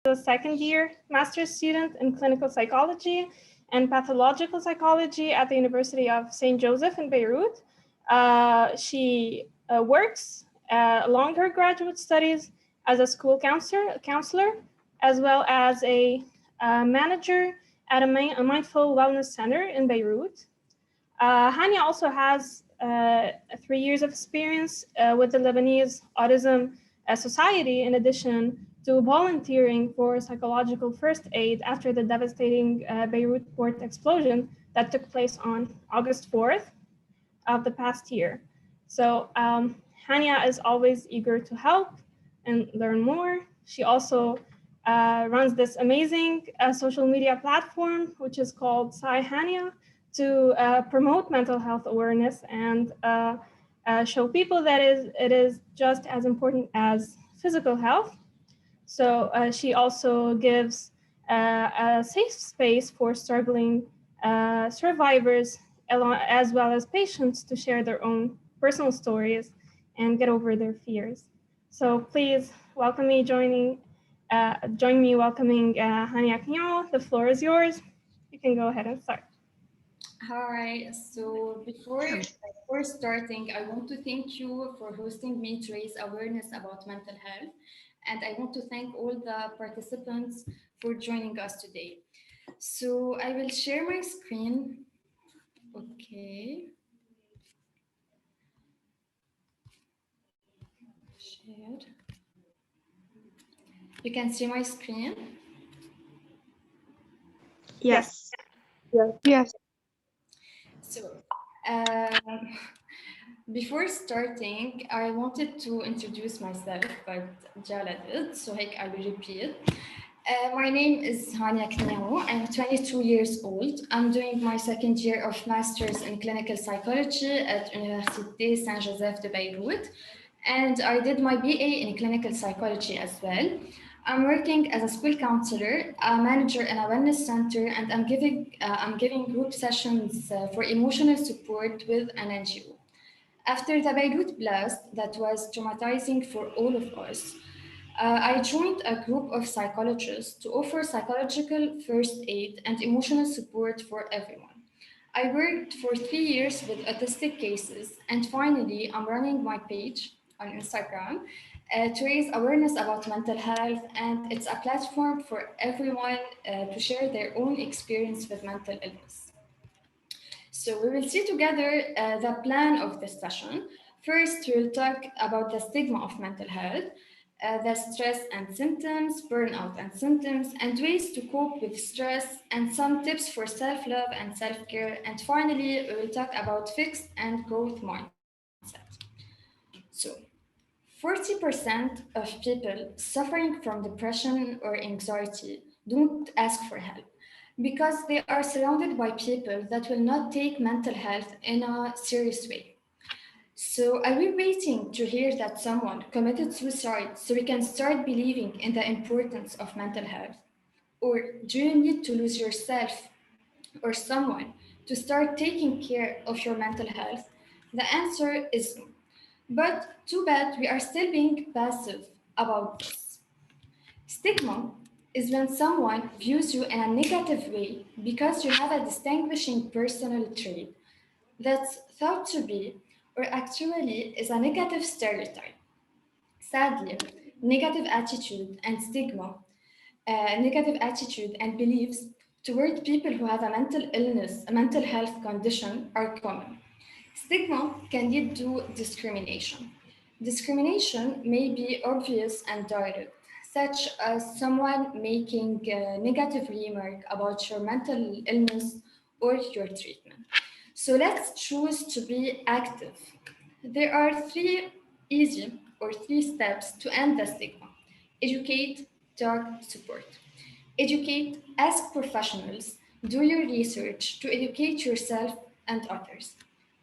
a second-year master's student in clinical psychology and pathological psychology at the University of St. Joseph in Beirut. She works along her graduate studies as a school counselor, as well as a manager at a mindful wellness center in Beirut. Hania also has 3 years of experience with the Lebanese Autism Society, in addition to volunteering for psychological first aid after the devastating Beirut port explosion that took place on August 4th of the past year. So Hania is always eager to help and learn more. She also runs this amazing social media platform, which is called Hania, to promote mental health awareness and show people that it is just as important as physical health. So she also gives a safe space for struggling survivors, as well as patients, to share their own personal stories and get over their fears. So please join me welcoming Hania Knio. The floor is yours. You can go ahead and start. All right. So before starting, I want to thank you for hosting me to raise awareness about mental health. And I want to thank all the participants for joining us today. So I will share my screen. Okay. Share. You can see my screen. Yes. Yes. So, um, before starting, I wanted to introduce myself, but Jala did, so I will repeat. My name is Hania Knio. I'm 22 years old. I'm doing my second year of Master's in Clinical Psychology at Université Saint Joseph de Beirut, and I did my BA in Clinical Psychology as well. I'm working as a school counselor, a manager in a wellness center, and I'm giving group sessions for emotional support with an NGO. After the Beirut blast that was traumatizing for all of us, I joined a group of psychologists to offer psychological first aid and emotional support for everyone. I worked for 3 years with autistic cases, and finally, I'm running my page on Instagram to raise awareness about mental health, and it's a platform for everyone to share their own experience with mental illness. So we will see together the plan of this session. First, we'll talk about the stigma of mental health, the stress and symptoms, burnout and symptoms, and ways to cope with stress, and some tips for self-love and self-care. And finally, we will talk about fixed and growth mindset. So 40% of people suffering from depression or anxiety don't ask for help because they are surrounded by people that will not take mental health in a serious way. So, are we waiting to hear that someone committed suicide so we can start believing in the importance of mental health? Or do you need to lose yourself or someone to start taking care of your mental health? The answer is no. But too bad we are still being passive about this. Stigma is when someone views you in a negative way because you have a distinguishing personal trait that's thought to be, or actually is, a negative stereotype. Sadly, negative attitude and stigma, negative attitude and beliefs toward people who have a mental illness, a mental health condition are common. Stigma can lead to discrimination. Discrimination may be obvious and direct, such as someone making a negative remark about your mental illness or your treatment. So let's choose to be active. There are three steps to end the stigma: educate, talk, support. Educate, ask professionals, do your research to educate yourself and others.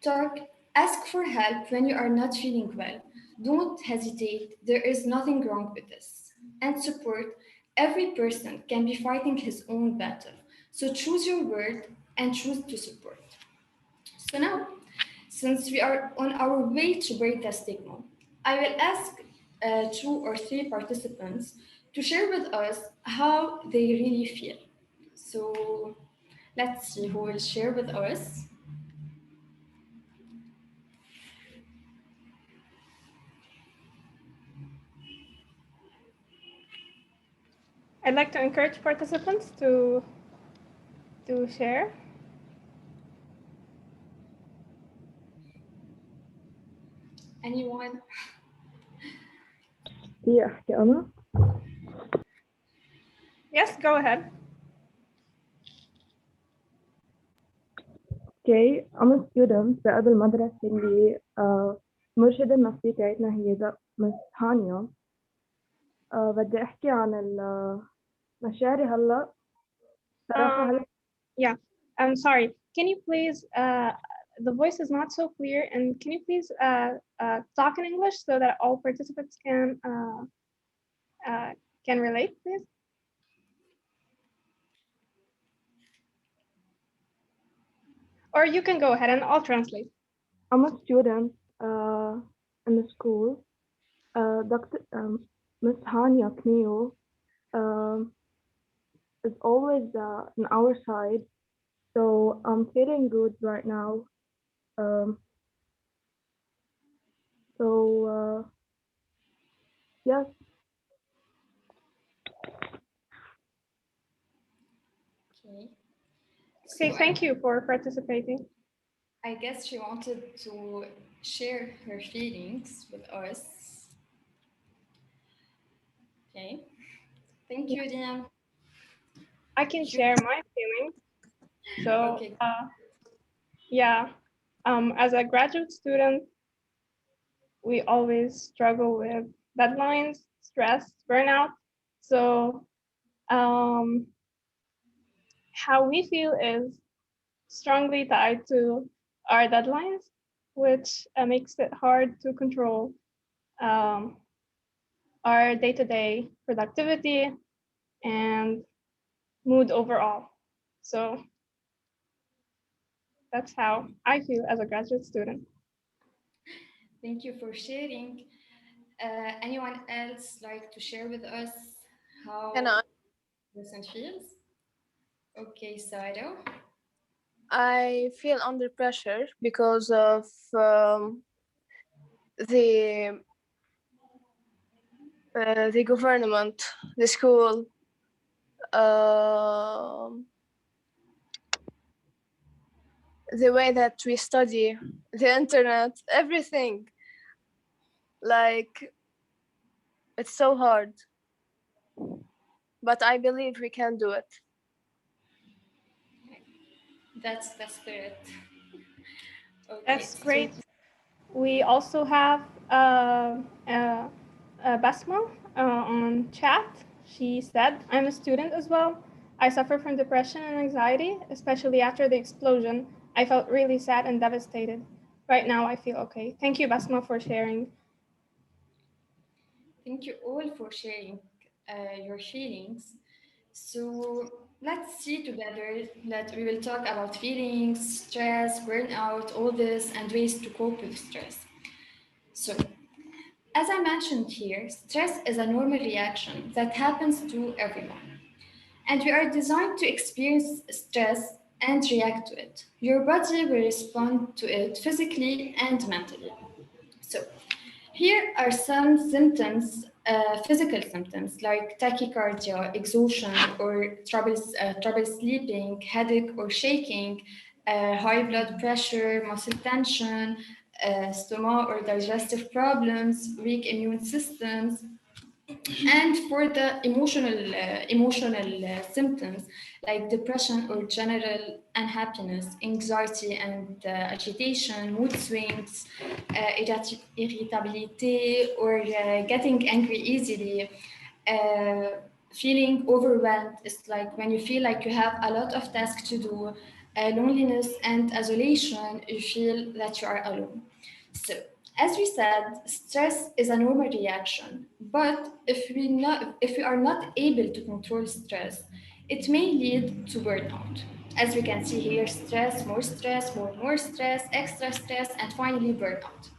Talk, ask for help when you are not feeling well. Don't hesitate, there is nothing wrong with this. And support, every person can be fighting his own battle. So choose your word and choose to support. So now, since we are on our way to break the stigma, I will ask 2 or 3 participants to share with us how they really feel. So let's see who will share with us. I'd like to encourage participants to share. Anyone? أحكي أنا. Yes, go ahead. Okay, I'm a student بقلب المدرسة اللي المرشدة النفسية تاعتنا هي مس هانيا. بدي أحكي عن مشاعري هلا. صراحة هلا Yeah, I'm sorry. Can you please, the voice is not so clear, and can you please talk in English so that all participants can relate, please? Or you can go ahead and I'll translate. I'm a student in the school. Dr. Miss Hania Knio is always on our side, so I'm feeling good right now. So yes. Okay. Okay, thank you for participating. I guess she wanted to share her feelings with us. Okay. Thank you, Diane. I can share my feelings. So, Okay. yeah, as a graduate student, we always struggle with deadlines, stress, burnout. So, how we feel is strongly tied to our deadlines, which makes it hard to control um, our day-to-day productivity and mood overall. So that's how I feel as a graduate student. Thank you for sharing. Anyone else like to share with us how And person feels? Okay, Saro. I feel under pressure because of the the government, the school, the way that we study, the internet, everything. Like, it's so hard, but I believe we can do it. That's the spirit. Okay, That's so great. We also have Basma on chat. She said, I'm a student as well. I suffer from depression and anxiety, especially after the explosion. I felt really sad and devastated. Right now, I feel okay. Thank you, Basma, for sharing. thank you all for sharing your feelings. So let's see together that we will talk about feelings, stress, burnout, all this, and ways to cope with stress. So, as I mentioned here, stress is a normal reaction that happens to everyone. And we are designed to experience stress and react to it. Your body will respond to it physically and mentally. So, here are some symptoms, physical symptoms like tachycardia, exhaustion, or trouble sleeping, headache or shaking, high blood pressure, muscle tension, stomach or digestive problems, weak immune systems, and for the emotional symptoms like depression or general unhappiness, anxiety and agitation, mood swings, irritability, or getting angry easily, uh, feeling overwhelmed is like when you feel like you have a lot of tasks to do, loneliness and isolation, you feel that you are alone. So, as we said, stress is a normal reaction, but if we are not able to control stress, it may lead to burnout. As we can see here, stress, more stress, extra stress, and finally burnout.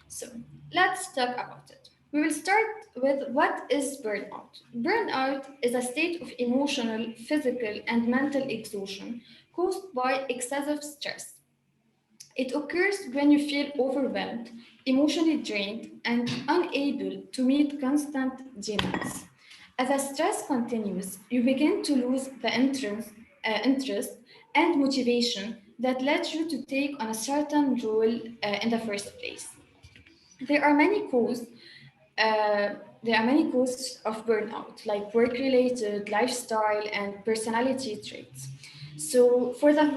So let's talk about it. We will start with what is burnout. Burnout is a state of emotional, physical, and mental exhaustion caused by excessive stress. It occurs when you feel overwhelmed, emotionally drained, and unable to meet constant demands. As the stress continues, you begin to lose the interest and motivation that led you to take on a certain role in the first place. There are many causes. There are many causes of burnout, like work-related, lifestyle, and personality traits. So, for the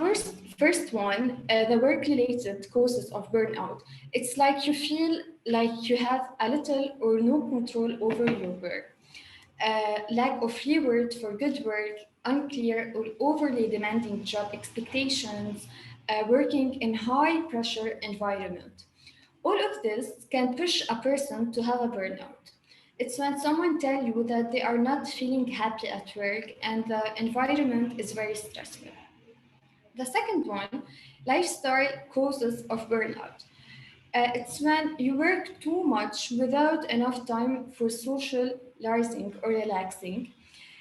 first one, the work-related causes of burnout, it's like you feel like you have a little or no control over your work. Lack of reward for good work, unclear or overly demanding job expectations, working in high pressure environment. All of this can push a person to have a burnout. It's when someone tells you that they are not feeling happy at work and the environment is very stressful. The second one, lifestyle causes of burnout. It's when you work too much without enough time for socializing or relaxing.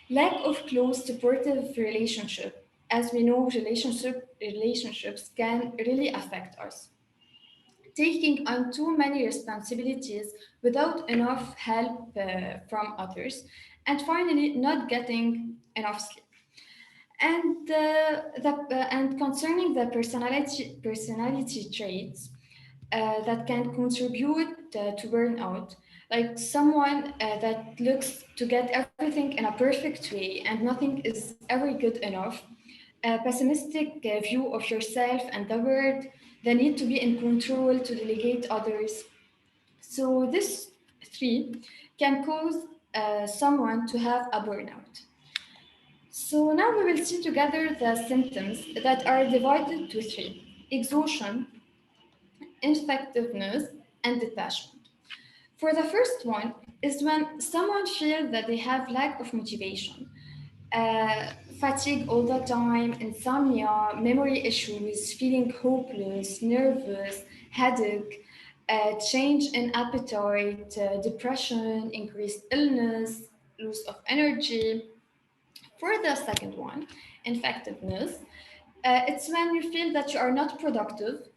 Lack of close, supportive relationship. As we know, relationships can really affect us. Taking on too many responsibilities without enough help from others. And finally, not getting enough sleep. And concerning the personality traits that can contribute to burnout, like someone that looks to get everything in a perfect way and nothing is ever good enough, a pessimistic view of yourself and the world, the need to be in control, to delegate others. So this three can cause someone to have a burnout. So now we will see together the symptoms that are divided to three: exhaustion, ineffectiveness, and detachment. For the first one is when someone feels that they have lack of motivation, fatigue all the time, insomnia, memory issues, feeling hopeless, nervous, headache, change in appetite, depression, increased illness, loss of energy. For the second one, effectiveness, it's when you feel that you are not productive,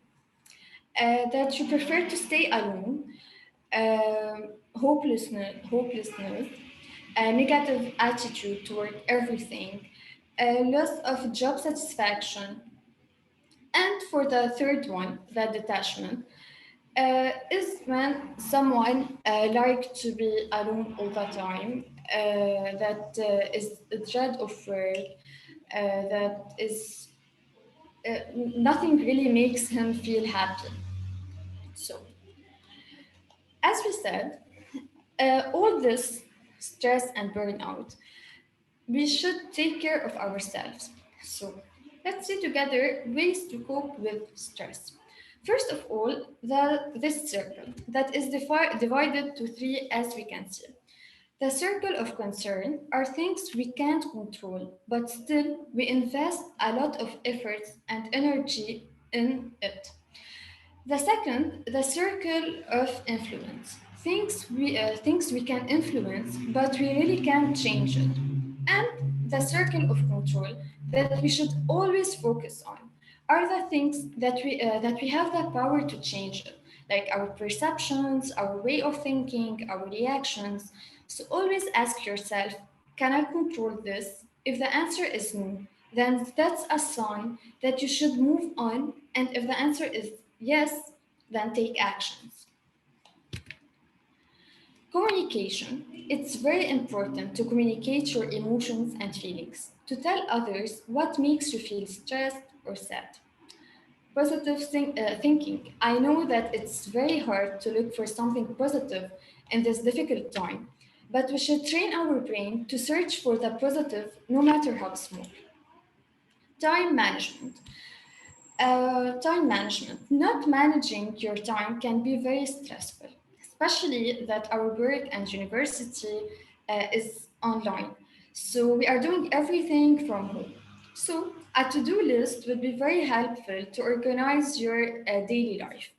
that you prefer to stay alone, hopelessness, a negative attitude toward everything, a loss of job satisfaction. And for the third one, the detachment, is when someone like to be alone all the time, that is a dread of work, that is nothing really makes him feel happy. So, as we said, all this stress and burnout, we should take care of ourselves. So, let's see together ways to cope with stress. First of all, this circle that is divided to three, as we can see. The circle of concern are things we can't control, but still we invest a lot of effort and energy in it. The second, the circle of influence. Things we can influence, but we really can't change it. And the circle of control that we should always focus on are the things that we have the power to change it, like our perceptions, our way of thinking, our reactions. So always ask yourself, can I control this? If the answer is no, then that's a sign that you should move on. And if the answer is yes, then take actions. Communication. It's very important to communicate your emotions and feelings, to tell others what makes you feel stressed or sad. Thinking. I know that it's very hard to look for something positive in this difficult time, but we should train our brain to search for the positive no matter how small. Time management. Time management. Not managing your time can be very stressful, especially that our work and university is online. So we are doing everything from home. So a to-do list would be very helpful to organize your daily life.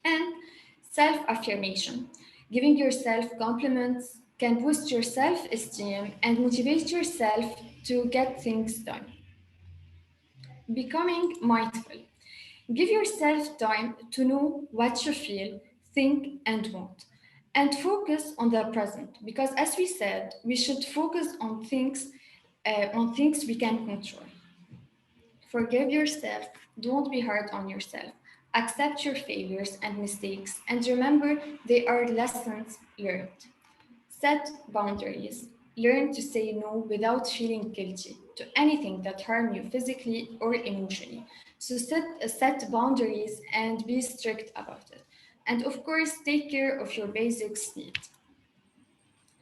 And self-affirmation. Giving yourself compliments can boost your self-esteem and motivate yourself to get things done. Becoming mindful. Give yourself time to know what you feel, think, and want. And focus on the present. Because as we said, we should focus on things we can control. Forgive yourself. Don't be hard on yourself. Accept your failures and mistakes. And remember, they are lessons learned. Set boundaries. Learn to say no without feeling guilty to anything that harm you physically or emotionally. So set boundaries and be strict about it. And of course, take care of your basics needs.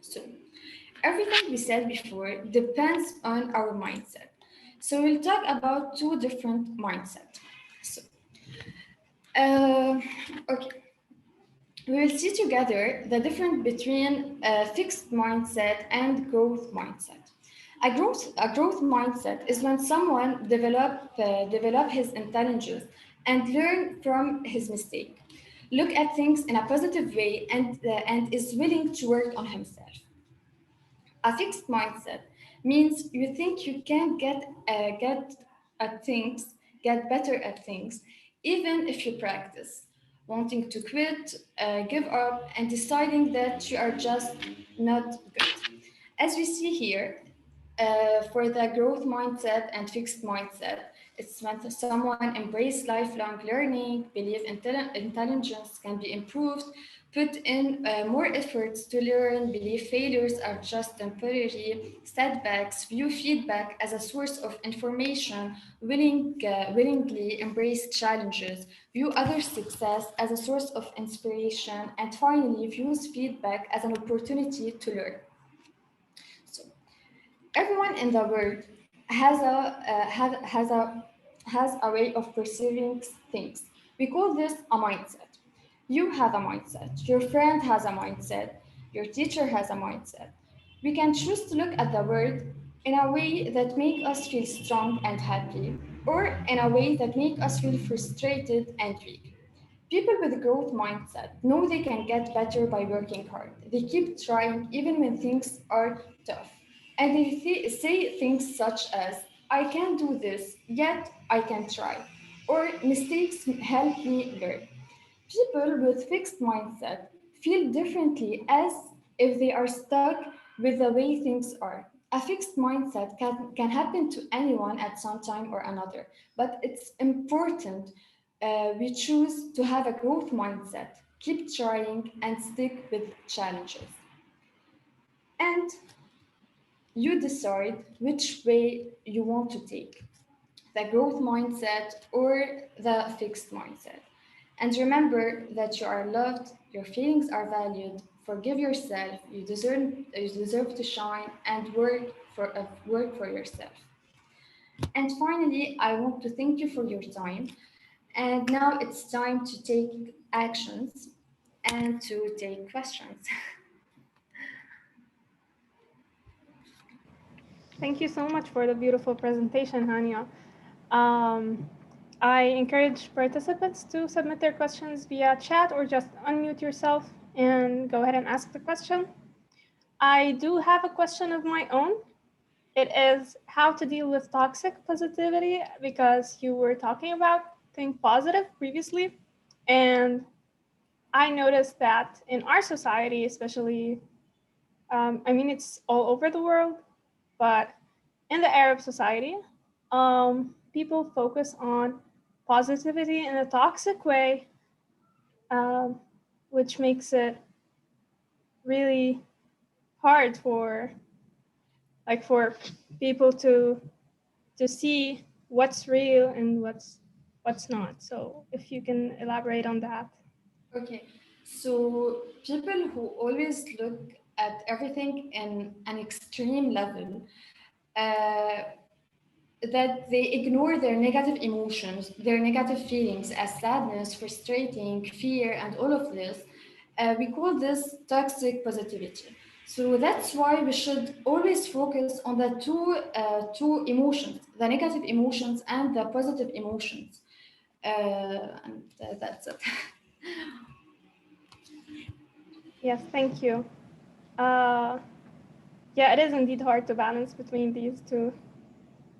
So everything we said before depends on our mindset. So we'll talk about two different mindsets. So, uh, okay. We will see together the difference between a fixed mindset and growth mindset. A growth mindset is when someone develop his intelligence and learn from his mistake, look at things in a positive way, and is willing to work on himself. A fixed mindset means you think you can get at things, get better at things, even if you practice. Wanting to quit, give up, and deciding that you are just not good. As we see here, for the growth mindset and fixed mindset, it's when someone embrace lifelong learning, believe intelligence can be improved, put in more efforts to learn, believe failures are just temporary setbacks, view feedback as a source of information, willingly embrace challenges, view others' success as a source of inspiration, and finally views feedback as an opportunity to learn. So everyone in the world has a way of perceiving things. We call this a mindset. You have a mindset. Your friend has a mindset. Your teacher has a mindset. We can choose to look at the world in a way that make us feel strong and happy, or in a way that make us feel frustrated and weak. People with a growth mindset know they can get better by working hard. They keep trying even when things are tough. And they say things such as, I can do this, yet I can try. Or mistakes help me learn. People with fixed mindset feel differently as if they are stuck with the way things are. A fixed mindset can happen to anyone at some time or another, but it's important we choose to have a growth mindset, keep trying, and stick with challenges. And you decide which way you want to take, the growth mindset or the fixed mindset. And remember that you are loved, your feelings are valued, forgive yourself, you deserve to shine and work for yourself. And finally, I want to thank you for your time. And now it's time to take actions and to take questions. Thank you so much for the beautiful presentation, Hania. Um, I encourage participants to submit their questions via chat or just unmute yourself and go ahead and ask the question. I do have a question of my own. It is how to deal with toxic positivity, because you were talking about think positive previously. And I noticed that in our society, especially, it's all over the world, but in the Arab society, people focus on positivity in a toxic way, um, which makes it really hard for people to see what's real and what's not. So if you can elaborate on that. Okay, so people who always look at everything in an extreme level, uh, that they ignore their negative emotions, their negative feelings as sadness, frustrating, fear, and all of this, we call this toxic positivity. So that's why we should always focus on the two emotions, the negative emotions and the positive emotions. And that's it. Yes, thank you. Yeah, it is indeed hard to balance between these two,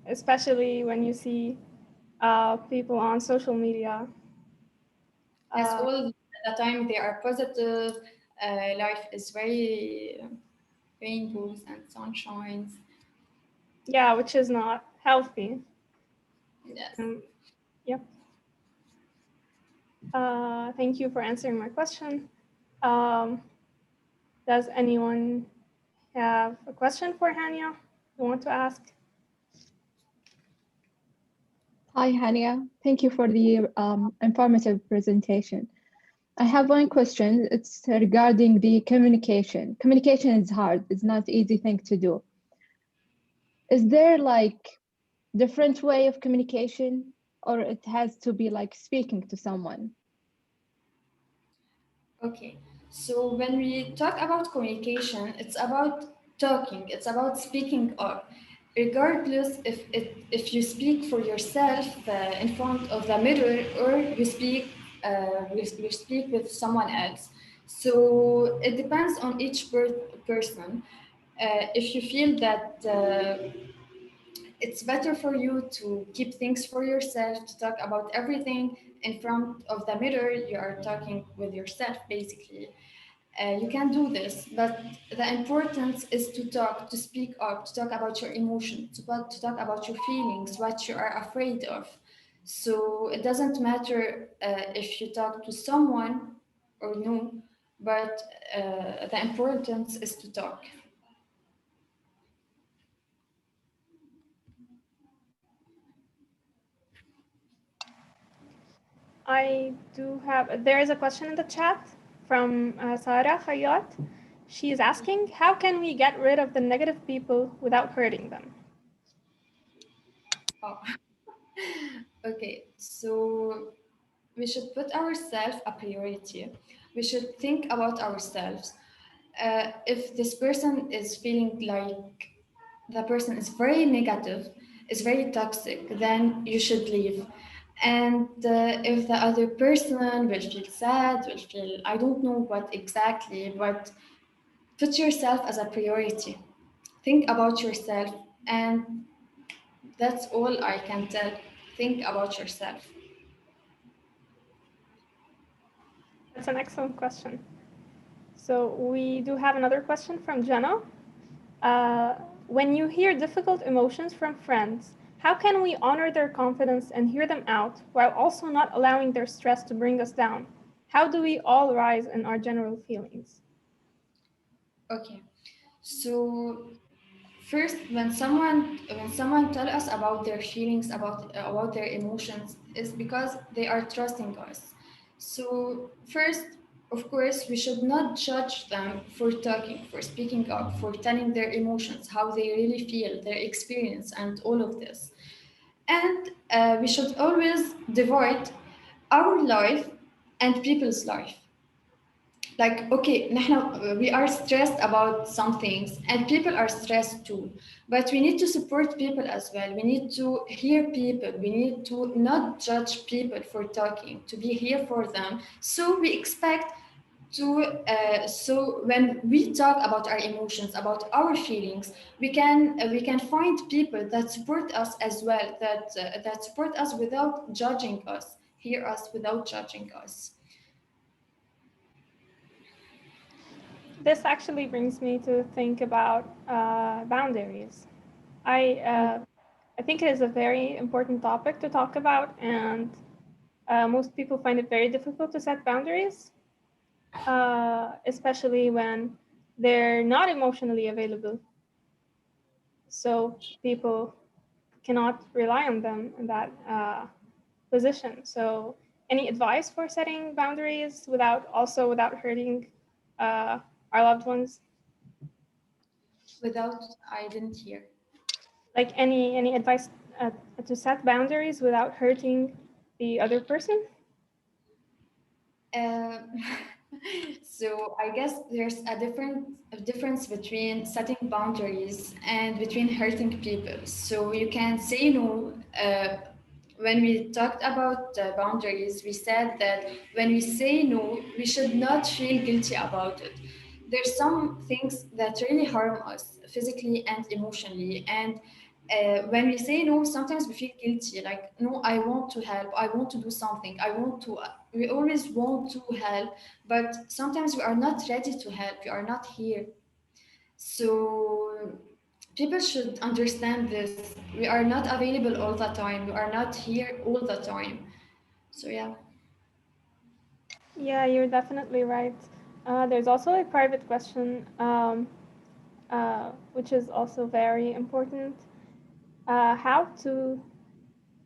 especially when you see people on social media. As all the time they are positive, life is very rainbows and sunshines. Yeah, which is not healthy. Yes. Yep. Thank you for answering my question. Um, does anyone have a question for Hania you want to ask? Hi, Hania. Thank you for the informative presentation. I have one question. It's regarding the communication. Communication is hard. It's not easy thing to do. Is there like different way of communication, or it has to be like speaking to someone? Okay, so when we talk about communication, it's about talking, it's about speaking up. Regardless if you speak for yourself in front of the mirror or you speak with someone else. So it depends on each person. If you feel that it's better for you to keep things for yourself, to talk about everything in front of the mirror, you are talking with yourself basically. You can do this, but the importance is to talk, to speak up, to talk about your emotions, to talk about your feelings, what you are afraid of. So it doesn't matter if you talk to someone or no, but the importance is to talk. There is a question in the chat from Sarah Khayyat. She is asking, how can we get rid of the negative people without hurting them? Oh. Okay, so we should put ourselves a priority. We should think about ourselves. If this person is feeling like the person is very negative, is very toxic, then you should leave. And if the other person will feel sad, will feel, I don't know what exactly, but put yourself as a priority. Think about yourself, and that's all I can tell. Think about yourself. That's an excellent question. So we do have another question from Jenna. When you hear difficult emotions from friends, how can we honor their confidence and hear them out while also not allowing their stress to bring us down? How do we all rise in our general feelings? Okay, so first, when someone tell us about their feelings, about their emotions, is because they are trusting us. So first, of course, we should not judge them for talking, for speaking up, for telling their emotions, how they really feel, their experience, and all of this. And we should always divide our life and people's life. Like, okay, we are stressed about some things and people are stressed too, but we need to support people as well. We need to hear people, we need to not judge people for talking, to be here for them. So we expect to so when we talk about our emotions, about our feelings, we can find people that support us as well, that support us without judging us, hear us without judging us. This actually brings me to think about boundaries. I think it is a very important topic to talk about, and most people find it very difficult to set boundaries, especially when they're not emotionally available. So people cannot rely on them in that position. So, any advice for setting boundaries without hurting uh, our loved ones? Without, I didn't hear. Like any advice to set boundaries without hurting the other person? Uh, so I guess there's a difference between setting boundaries and between hurting people. So you can say no when we talked about boundaries, we said that when we say no, we should not feel guilty about it. There's some things that really harm us physically and emotionally, and when we say no, sometimes we feel guilty. Like, no, I want to help. I want to do something. I want to. We always want to help, but sometimes we are not ready to help. We are not here. So people should understand this. We are not available all the time. We are not here all the time. So yeah. Yeah, you're definitely right. There's also a private question, which is also very important. How to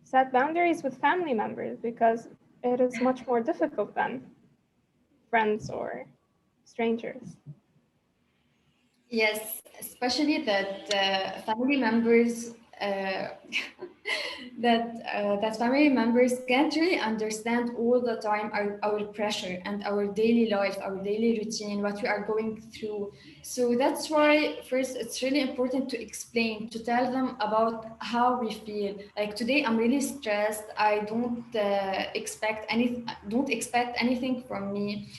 set boundaries with family members, because it is much more difficult than friends or strangers. Yes, especially that family members that family members can't really understand all the time our pressure and our daily life, our daily routine, what we are going through. So that's why first it's really important to explain, to tell them about how we feel. Like today, I'm really stressed. I don't expect anything from me.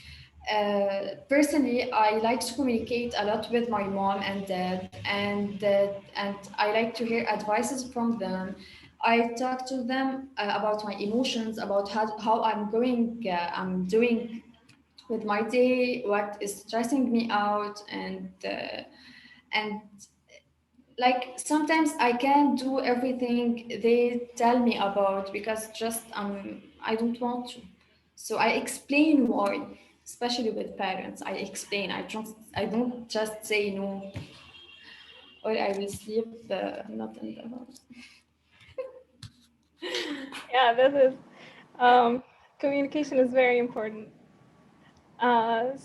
Personally, I like to communicate a lot with my mom and dad, and I like to hear advices from them. I talk to them about my emotions, about how I'm doing with my day, what is stressing me out, and like sometimes I can't do everything they tell me about because just I don't want to. So I explain why, especially with parents. I explain. I don't just say no or I will sleep not in the house. Yeah, this is communication is very important.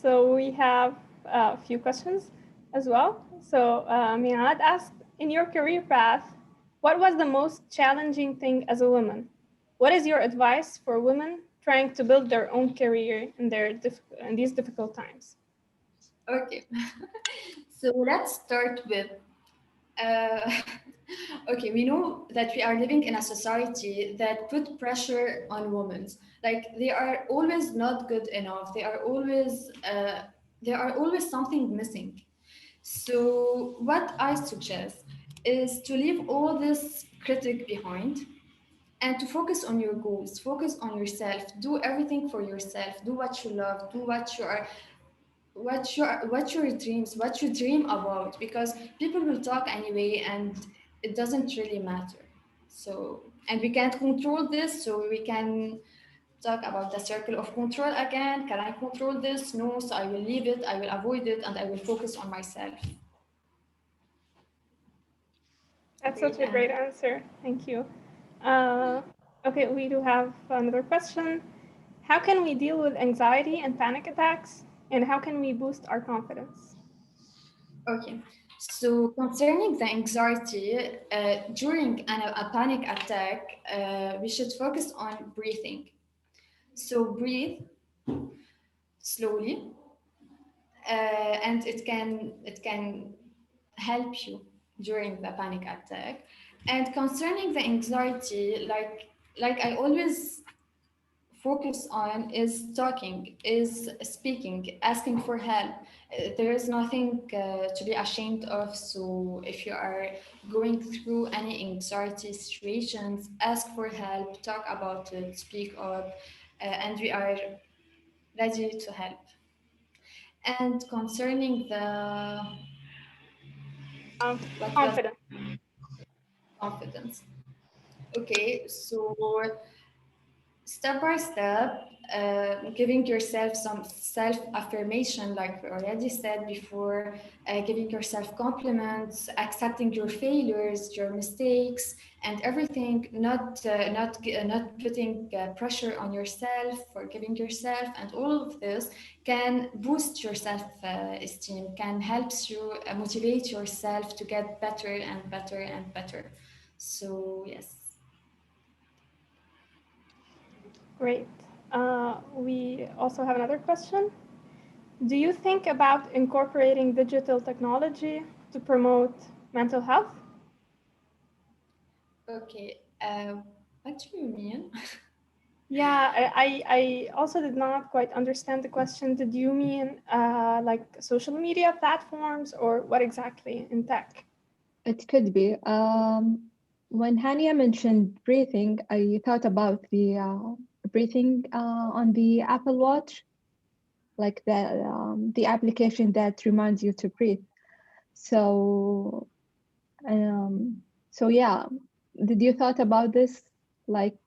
So we have a few questions as well. So Miad asked, in your career path, what was the most challenging thing as a woman? What is your advice for women trying to build their own career in in these difficult times? Okay, so let's start with. Uh, okay, we know that we are living in a society that put pressure on women. Like they are always not good enough. There are always something missing. So what I suggest is to leave all this critic behind and to focus on your goals, focus on yourself, do everything for yourself, do what you love, do what your dreams, what you dream about, because people will talk anyway and it doesn't really matter. So, and we can't control this, so we can talk about the circle of control again. Can I control this? No, so I will leave it, I will avoid it, and I will focus on myself. That's Great such a great answer. answer. Thank you. Uh, okay, we do have another question. How can we deal with anxiety and panic attacks? And how can we boost our confidence? Okay, so concerning the anxiety, during a panic attack, we should focus on breathing. So breathe slowly, and it can help you during the panic attack. And concerning the anxiety, like I always focus on is talking, is speaking, asking for help. There is nothing to be ashamed of. So if you are going through any anxiety situations, ask for help, talk about it, speak up, and we are ready to help. And concerning the Um, what was Confidence. confidence. Okay, so step by step, giving yourself some self affirmation, like we already said before, giving yourself compliments, accepting your failures, your mistakes, and everything, not putting pressure on yourself, forgiving yourself, and all of this can boost your self esteem, can help you motivate yourself to get better and better and better. So, yes. Great. We also have another question. Do you think about incorporating digital technology to promote mental health? Okay. What do you mean? Yeah, I also did not quite understand the question. Did you mean like social media platforms or what exactly in tech? It could be. When Hania mentioned breathing, I thought about the breathing on the Apple Watch, like the application that reminds you to breathe. So, um, so yeah, did you thought about this, like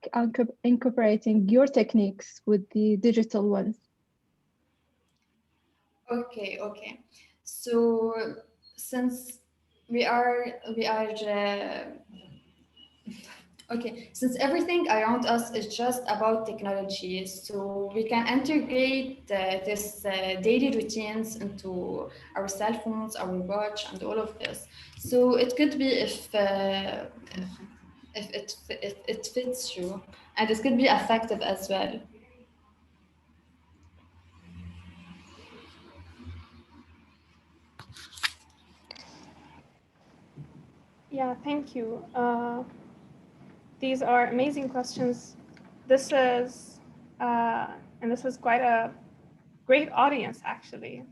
incorporating your techniques with the digital ones? Okay. So since we are okay, since everything around us is just about technology, so we can integrate this daily routines into our cell phones, our watch, and all of this. So it could be if it fits you, and it could be effective as well. Yeah, thank you. These are amazing questions. This is and this is quite a great audience actually.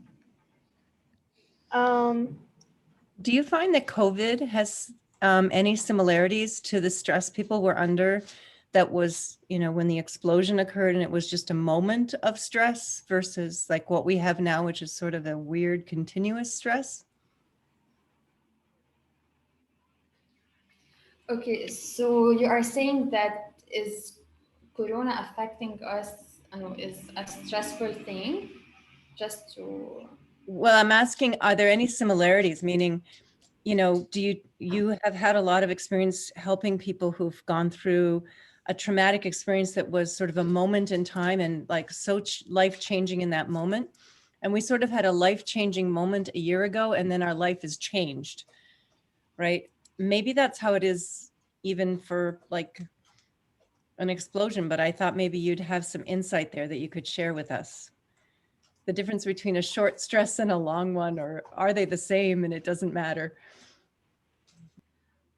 Do you find that COVID has any similarities to the stress people were under? That was, when the explosion occurred and it was just a moment of stress versus like what we have now, which is sort of a weird continuous stress? Okay, so you are saying that is Corona affecting us, is a stressful thing? Just to, Well, I'm asking, are there any similarities? Meaning, do you have had a lot of experience helping people who've gone through a traumatic experience that was sort of a moment in time and like so life-changing in that moment? And we sort of had a life-changing moment a year ago, and then our life is changed, right? Maybe that's how it is even for like an explosion, but I thought maybe you'd have some insight there that you could share with us. The difference between a short stress and a long one, or are they the same and it doesn't matter?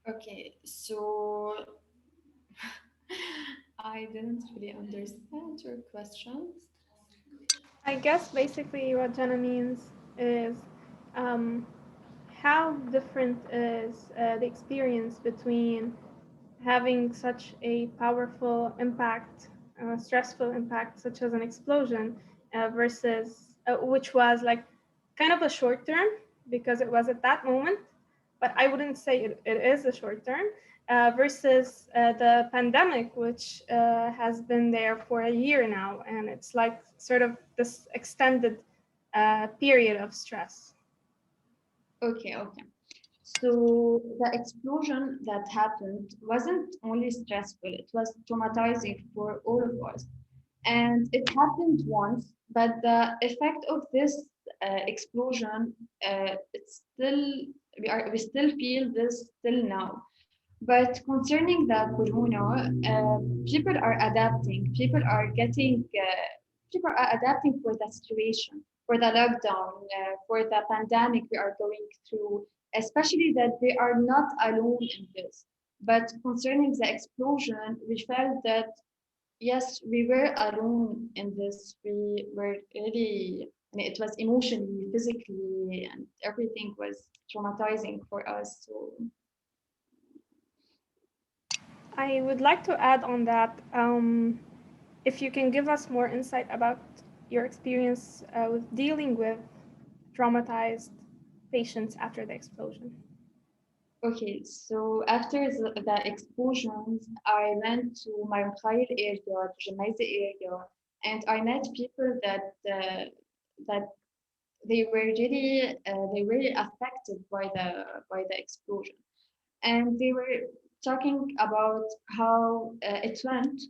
okay, so I didn't really understand your questions. I guess basically what Jenna means is um, how different is the experience between having such a powerful impact, stressful impact, such as an explosion, versus which was like kind of a short term because it was at that moment, but I wouldn't say it is a short term, versus the pandemic, which has been there for a year now, and it's like sort of this extended period of stress. Okay. So the explosion that happened wasn't only stressful, it was traumatizing for all of us. And it happened once, but the effect of this explosion, it's still, we still feel this till now. But concerning the corona, people are adapting. People are adapting for the situation, for the lockdown, for the pandemic we are going through, especially that they are not alone in this. But concerning the explosion, we felt that yes, we were alone in this. We were really, it was emotionally, physically, and everything was traumatizing for us. So I would like to add on that, if you can give us more insight about your experience with dealing with traumatized patients after the explosion. okay, so after the explosions, I went to my Mukhail area, to Jemaise area, and I met people that they were really affected by the explosion, and they were talking about how it went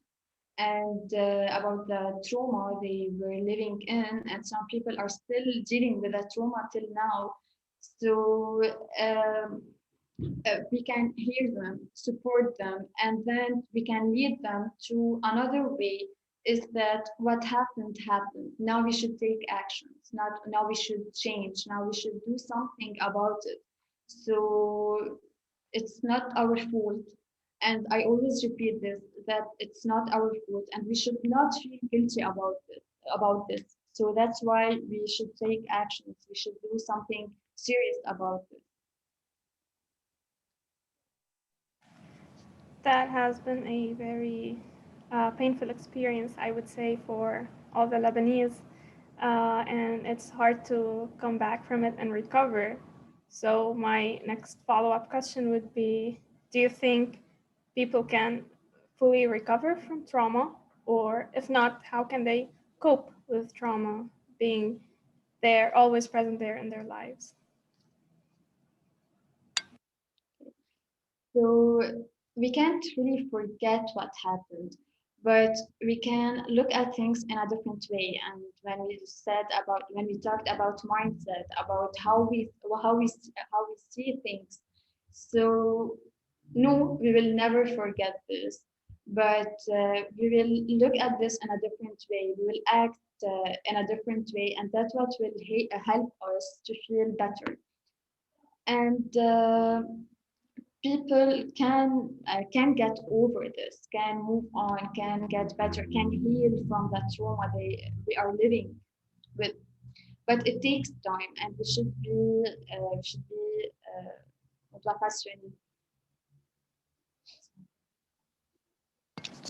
and about the trauma they were living in, and some people are still dealing with that trauma till now. So we can hear them, support them, and then we can lead them to another way. Is that what happened happened? Now we should take actions. Now we should change. Now we should do something about it. So it's not our fault. And I always repeat this, that it's not our fault and we should not feel guilty about this. So that's why we should take actions. We should do something serious about this. That has been a very painful experience, I would say, for all the Lebanese. And it's hard to come back from it and recover. So, my next follow up question would be, do you think people can fully recover from trauma? Or if not, how can they cope with trauma being there, always present there in their lives? So we can't really forget what happened, but we can look at things in a different way. And when we talked about mindset, about how we see things. So no, we will never forget this, but we will look at this in a different way. We will act in a different way, and that's what will help us to feel better. And people can get over this, can move on, can get better, can heal from that trauma they are living with. But it takes time, and we should be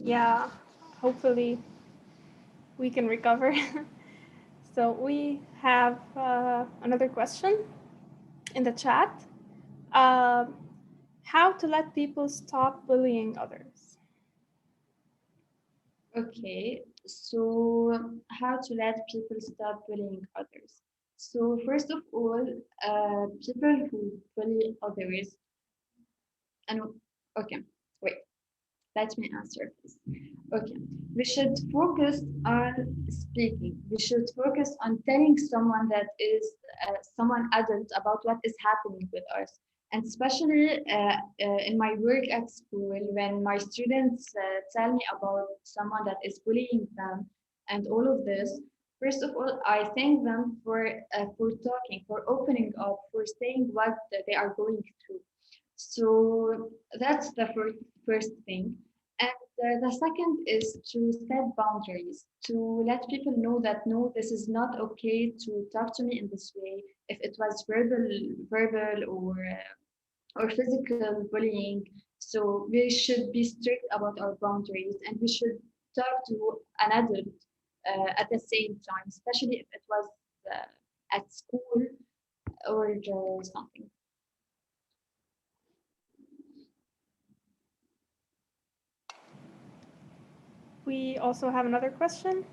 Yeah, hopefully we can recover. So we have another question in the chat. How to let people stop bullying others? Okay, so how to let people stop bullying others? So first of all, people who bully others, and okay, wait, let me answer this. Okay, we should focus on speaking. We should focus on telling someone that is someone adult about what is happening with us. And especially in my work at school, when my students tell me about someone that is bullying them and all of this, first of all, I thank them for talking, for opening up, for saying what they are going through. So that's the first thing. And the second is to set boundaries, to let people know that no, this is not okay to talk to me in this way. If it was verbal or physical bullying, so we should be strict about our boundaries, and we should talk to an adult at the same time, especially if it was at school or something. We also have another question.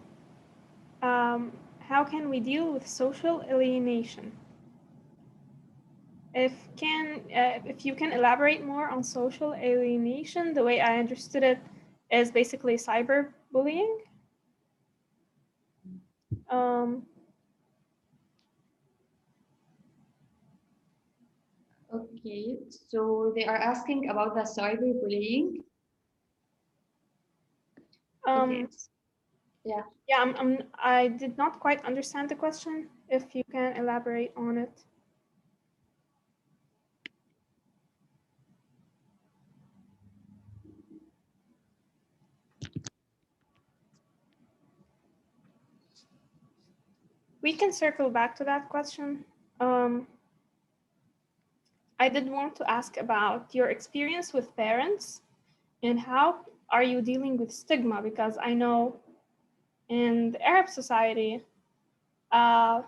How can we deal with social alienation? If you can elaborate more on social alienation, the way I understood it is basically cyberbullying. Okay, so they are asking about the cyberbullying. Okay, yeah. Yeah, I did not quite understand the question. If you can elaborate on it. We can circle back to that question. I did want to ask about your experience with parents and how are you dealing with stigma? Because I know in the Arab society, uh,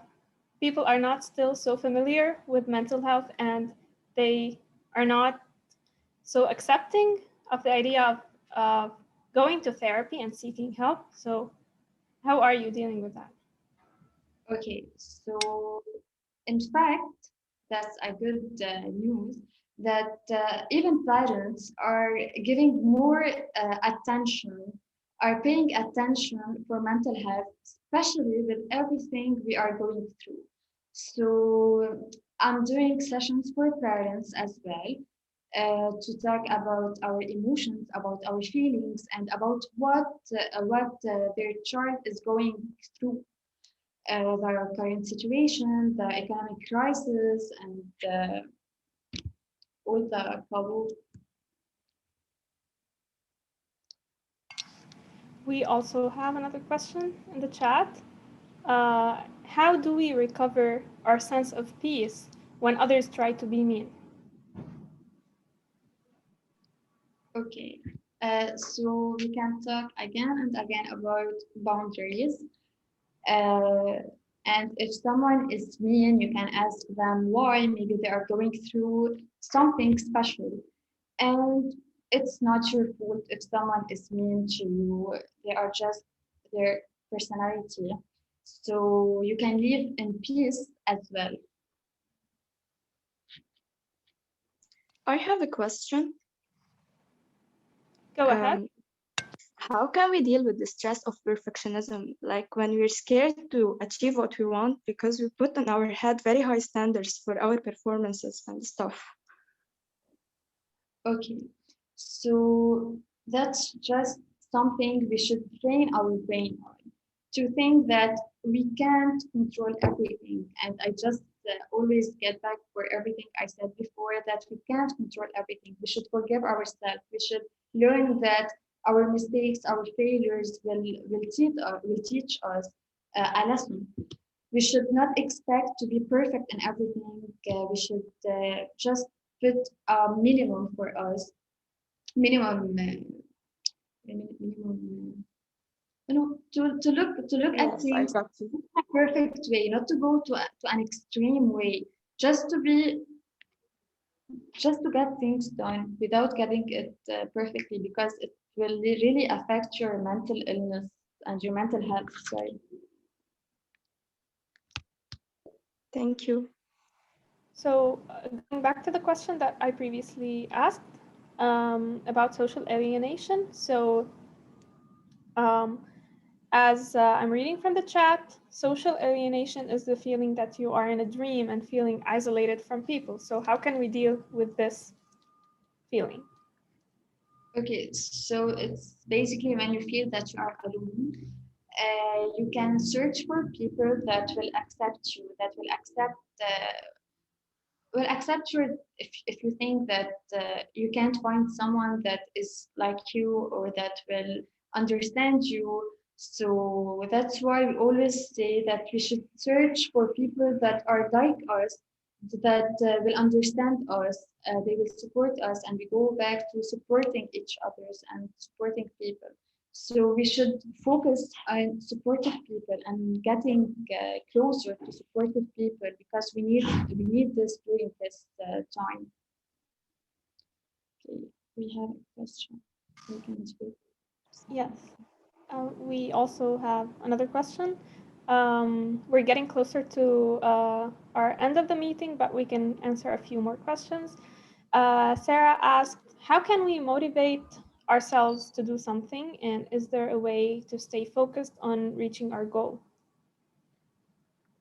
people are not still so familiar with mental health and they are not so accepting of the idea of going to therapy and seeking help. So, how are you dealing with that? Okay, so in fact, that's a good news that even parents are giving more attention, are paying attention for mental health, especially with everything we are going through. So I'm doing sessions for parents as well to talk about our emotions, about our feelings, and about what their child is going through, the current situation, the economic crisis, and all the trouble. We also have another question in the chat. How do we recover our sense of peace when others try to be mean? Okay, so we can talk again and again about boundaries. And if someone is mean, you can ask them why. Maybe they are going through something special. And it's not your fault if someone is mean to you. They are just their personality. So you can live in peace as well. I have a question. Go ahead. How can we deal with the stress of perfectionism? Like when we're scared to achieve what we want because we put on our head very high standards for our performances and stuff. Okay, so that's just something we should train our brain on, to think that we can't control everything. And I just always get back for everything I said before, that we can't control everything. We should forgive ourselves. We should learn that our mistakes, our failures will teach us a lesson. We should not expect to be perfect in everything. We should just put a minimum for us, minimum, minimum. To look at Yes, I things got you. in a perfect way, not to go to an extreme way, just to get things done without getting it perfectly, because it will really affect your mental illness and your mental health. Sorry. Thank you. So going back to the question that I previously asked about social alienation. So as I'm reading from the chat, social alienation is the feeling that you are in a dream and feeling isolated from people. So how can we deal with this feeling? Okay, so it's basically when you feel that you are alone, you can search for people that will accept you, that will accept your, if you think that you can't find someone that is like you or that will understand you. So that's why we always say that we should search for people that are like us, that will understand us, they will support us, and we go back to supporting each others and supporting people. So we should focus on supportive people and getting closer to supportive people, because we need this during this time. Okay, we have a question. We can speak. Yes. We also have another question. We're getting closer to our end of the meeting, but we can answer a few more questions. Sarah asked, how can we motivate ourselves to do something? And is there a way to stay focused on reaching our goal?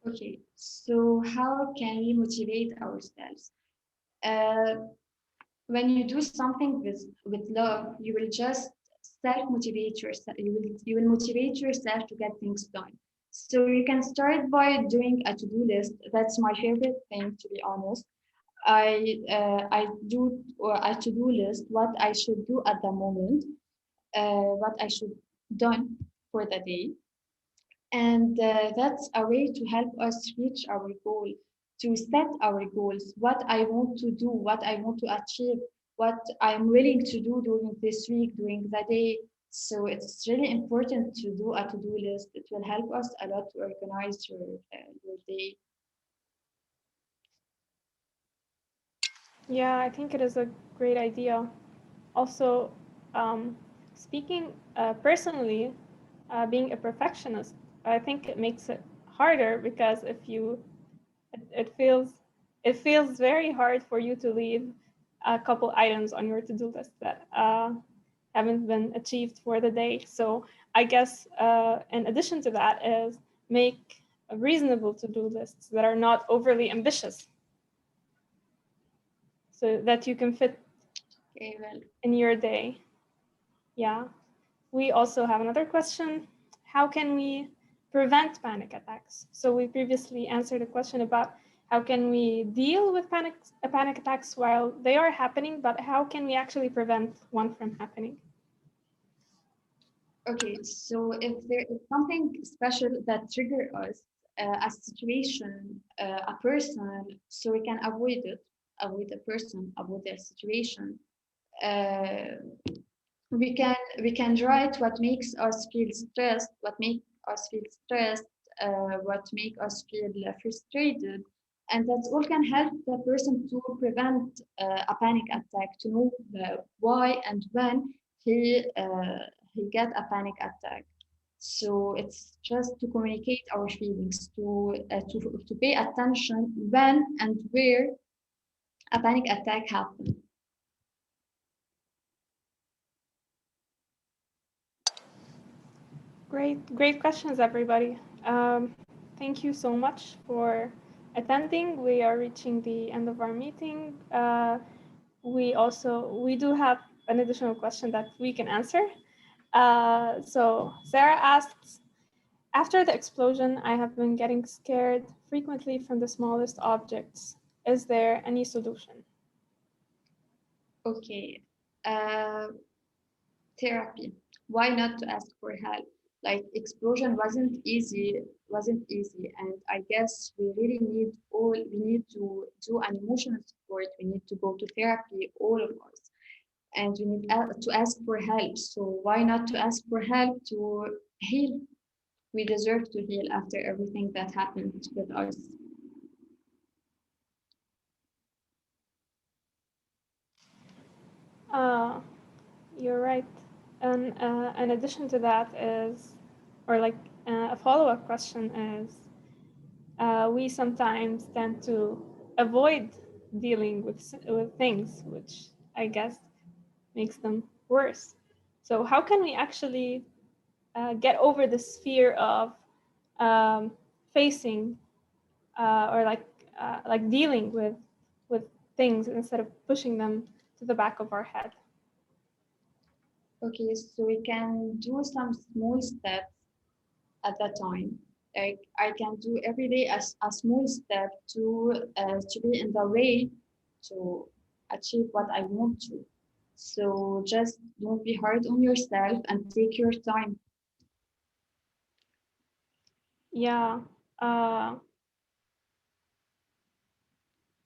Okay, so how can we motivate ourselves? When you do something with love, you will just self-motivate yourself. You will motivate yourself to get things done. So you can start by doing a to-do list. That's my favorite thing, to be honest. I do a to-do list, what I should do at the moment, what I should done for the day. And that's a way to help us reach our goal, to set our goals, what I want to do, what I want to achieve, what I'm willing to do during this week, during the day. So it's really important to do a to-do list. It will help us a lot to organize your day. Yeah, I think it is a great idea. Also, speaking personally, being a perfectionist, I think it makes it harder because it feels very hard for you to leave a couple items on your to-do list that haven't been achieved for the day. So I guess in addition to that is make reasonable to-do lists that are not overly ambitious, so that you can fit in your day. Yeah. We also have another question. How can we prevent panic attacks? So we previously answered a question about how can we deal with panic attacks while they are happening, but how can we actually prevent one from happening? Okay, so if there is something special that trigger us, a situation, a person, so we can avoid it, avoid the person, avoid the situation. Uh, we can write what makes us feel stressed, what make us feel frustrated, and that all can help the person to prevent a panic attack, to know why and when he get a panic attack. So it's just to communicate our feelings, to pay attention when and where a panic attack happens. Great questions, everybody. Thank you so much for attending. We are reaching the end of our meeting. We do have an additional question that we can answer. So Sarah asks, after the explosion, I have been getting scared frequently from the smallest objects. Is there any solution? Okay. Therapy. Why not to ask for help? Like explosion wasn't easy, and I guess we really need to do an emotional support. We need to go to therapy, all of us, and we need to ask for help. So why not to ask for help to heal? We deserve to heal after everything that happened with us. You're right. And in addition to that is, or like a follow-up question is, we sometimes tend to avoid dealing with things, which I guess makes them worse. So how can we actually get over this fear of facing or like dealing with things instead of pushing them to the back of our head? Okay, so we can do some small steps at that time. Like I can do every day as a small step to be in the way to achieve what I want to. So just don't be hard on yourself and take your time. Yeah.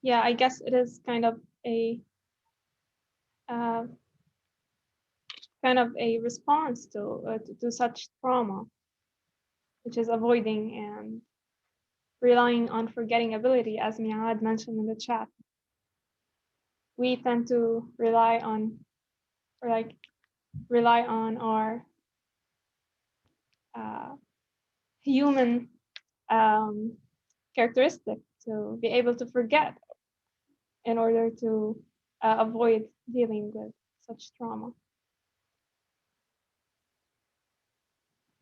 Yeah, I guess it is kind of a uh, response to such trauma, which is avoiding and relying on forgetting ability, as Miad mentioned in the chat. We tend to rely on our human characteristic to be able to forget in order to avoid dealing with such trauma.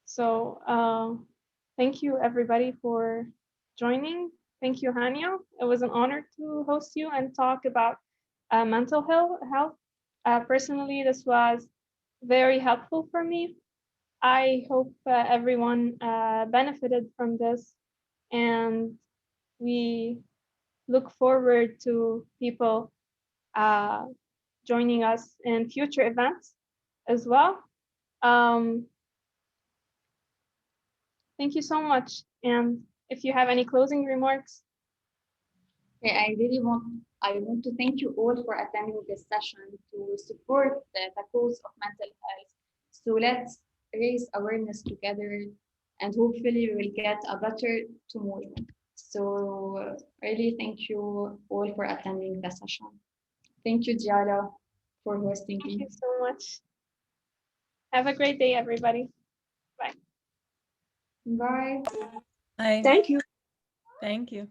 So thank you everybody for joining. Thank you, Hania. It was an honor to host you and talk about mental health. Personally, this was very helpful for me. I hope everyone benefited from this, and we look forward to people joining us in future events as well. Thank you so much. And if you have any closing remarks. Okay, I want to thank you all for attending this session to support the cause of mental health. So let's raise awareness together, and hopefully we will get a better tomorrow. So really thank you all for attending the session. Thank you, Diala, for hosting me. Thank you so much. Have a great day, everybody. Bye. Bye. Bye. Thank you. Thank you.